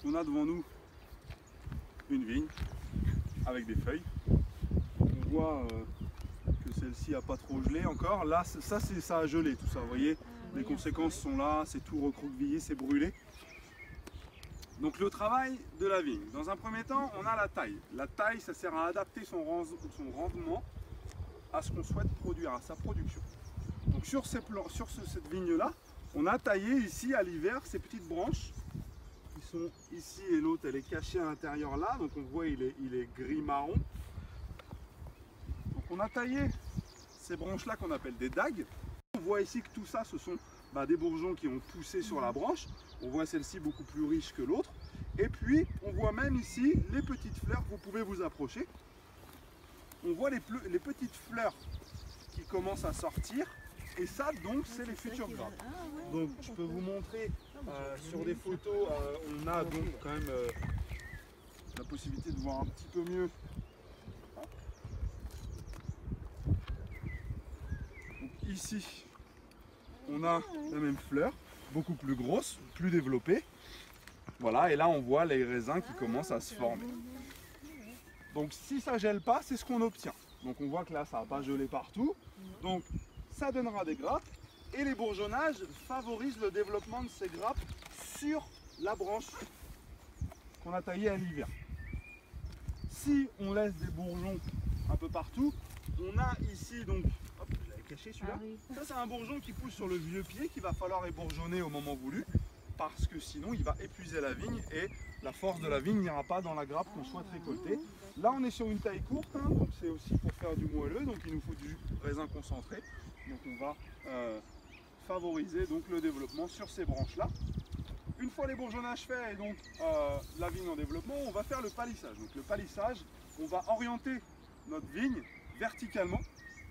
On a devant nous une vigne avec des feuilles. On voit que celle-ci n'a pas trop gelé encore. Là, ça a gelé tout ça, vous voyez. Les conséquences sont là, c'est tout recroquevillé, c'est brûlé. Donc le travail de la vigne. Dans un premier temps, on a la taille. La taille, ça sert à adapter son rendement à ce qu'on souhaite produire, à sa production. Donc sur cette vigne-là, on a taillé ici à l'hiver ces petites branches qui sont ici et l'autre elle est cachée à l'intérieur là. Donc on voit il est gris-marron. Donc on a taillé ces branches-là qu'on appelle des dagues. On voit ici que tout ça, ce sont des bourgeons qui ont poussé sur la branche. On voit celle-ci beaucoup plus riche que l'autre. Et puis, on voit même ici les petites fleurs, vous pouvez vous approcher. On voit les petites fleurs qui commencent à sortir. Et ça, donc, c'est les futures grappes. Donc, je peux vous montrer sur des photos, on a donc quand même la possibilité de voir un petit peu mieux. Donc, ici, on a la même fleur, beaucoup plus grosse, plus développée. Voilà, et là on voit les raisins qui commencent à se former. Donc si ça gèle pas, c'est ce qu'on obtient. Donc on voit que là ça n'a pas gelé partout. Donc ça donnera des grappes. Et les bourgeonnages favorisent le développement de ces grappes sur la branche qu'on a taillée à l'hiver. Si on laisse des bourgeons un peu partout, on a ici donc... Hop, je l'avais caché celui-là. Ah oui. Ça c'est un bourgeon qui pousse sur le vieux pied qu'il va falloir ébourgeonner au moment voulu. Parce que sinon il va épuiser la vigne et la force de la vigne n'ira pas dans la grappe qu'on souhaite récolter. Là on est sur une taille courte, hein, donc c'est aussi pour faire du moelleux, donc il nous faut du raisin concentré. Donc on va favoriser donc le développement sur ces branches là. Une fois les bourgeonnages faits et donc la vigne en développement, on va faire le palissage. Donc le palissage, on va orienter notre vigne verticalement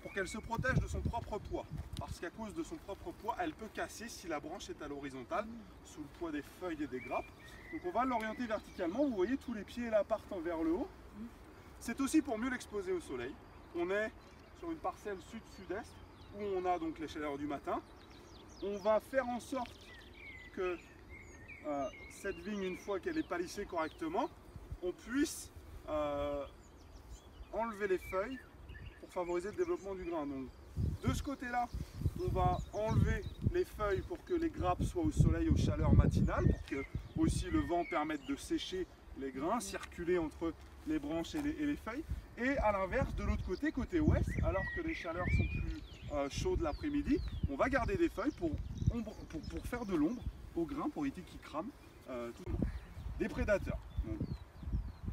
pour qu'elle se protège de son propre poids. Parce qu'à cause de son propre poids, elle peut casser si la branche est à l'horizontale, sous le poids des feuilles et des grappes. Donc on va l'orienter verticalement, vous voyez tous les pieds là partent vers le haut. C'est aussi pour mieux l'exposer au soleil. On est sur une parcelle sud-sud-est, où on a donc les chaleurs du matin. On va faire en sorte que cette vigne, une fois qu'elle est palissée correctement, on puisse enlever les feuilles pour favoriser le développement du grain. Donc, de ce côté-là, on va enlever les feuilles pour que les grappes soient au soleil aux chaleurs matinales, pour que aussi le vent permette de sécher les grains, circuler entre les branches et les feuilles. Et à l'inverse, de l'autre côté, côté ouest, alors que les chaleurs sont plus chaudes l'après-midi, on va garder des feuilles pour faire de l'ombre aux grains, pour éviter qu'ils crament tout le monde. Des prédateurs. Donc,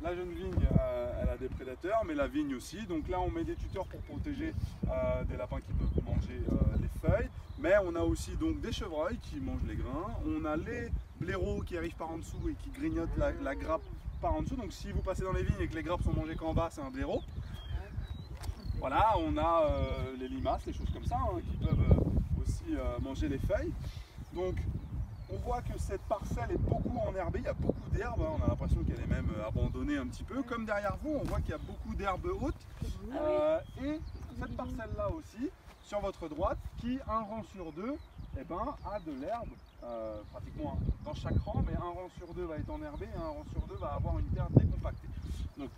la jeune vigne, elle a des prédateurs, mais la vigne aussi. Donc là, on met des tuteurs pour protéger des lapins qui peuvent manger les feuilles. Mais on a aussi donc des chevreuils qui mangent les grains. On a les blaireaux qui arrivent par en dessous et qui grignotent la grappe par en dessous. Donc si vous passez dans les vignes et que les grappes sont mangées qu'en bas, c'est un blaireau. Voilà, on a les limaces, les choses comme ça, hein, qui peuvent aussi manger les feuilles. Donc on voit que cette parcelle est beaucoup enherbée, il y a beaucoup d'herbes, hein, on a l'impression qu'elle est même abandonnée un petit peu. Comme derrière vous, on voit qu'il y a beaucoup d'herbes hautes. Et cette parcelle-là aussi, sur votre droite, qui un rang sur deux a de l'herbe, pratiquement dans chaque rang, mais un rang sur deux va être enherbé et un rang sur deux va avoir une terre décompactée. Donc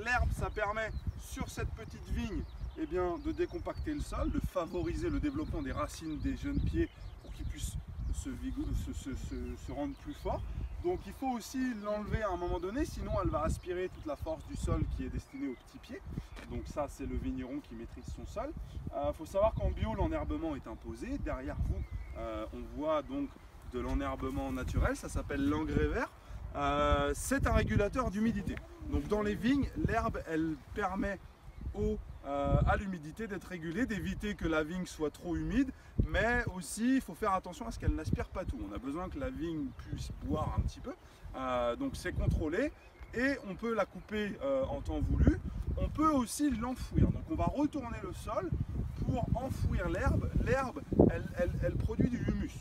l'herbe, ça permet sur cette petite vigne de décompacter le sol, de favoriser le développement des racines des jeunes pieds pour qu'ils puissent se rendre plus forts. Donc il faut aussi l'enlever à un moment donné, sinon elle va aspirer toute la force du sol qui est destinée aux petits pieds. Donc ça c'est le vigneron qui maîtrise son sol. Faut savoir qu'en bio l'enherbement est imposé. Derrière vous on voit donc de l'enherbement naturel, ça s'appelle l'engrais vert. C'est un régulateur d'humidité. Donc dans les vignes, l'herbe elle permet à l'humidité d'être régulée, d'éviter que la vigne soit trop humide, mais aussi il faut faire attention à ce qu'elle n'aspire pas tout. On a besoin que la vigne puisse boire un petit peu, donc c'est contrôlé et on peut la couper en temps voulu. On peut aussi l'enfouir, donc on va retourner le sol pour enfouir l'herbe. L'herbe elle produit du humus.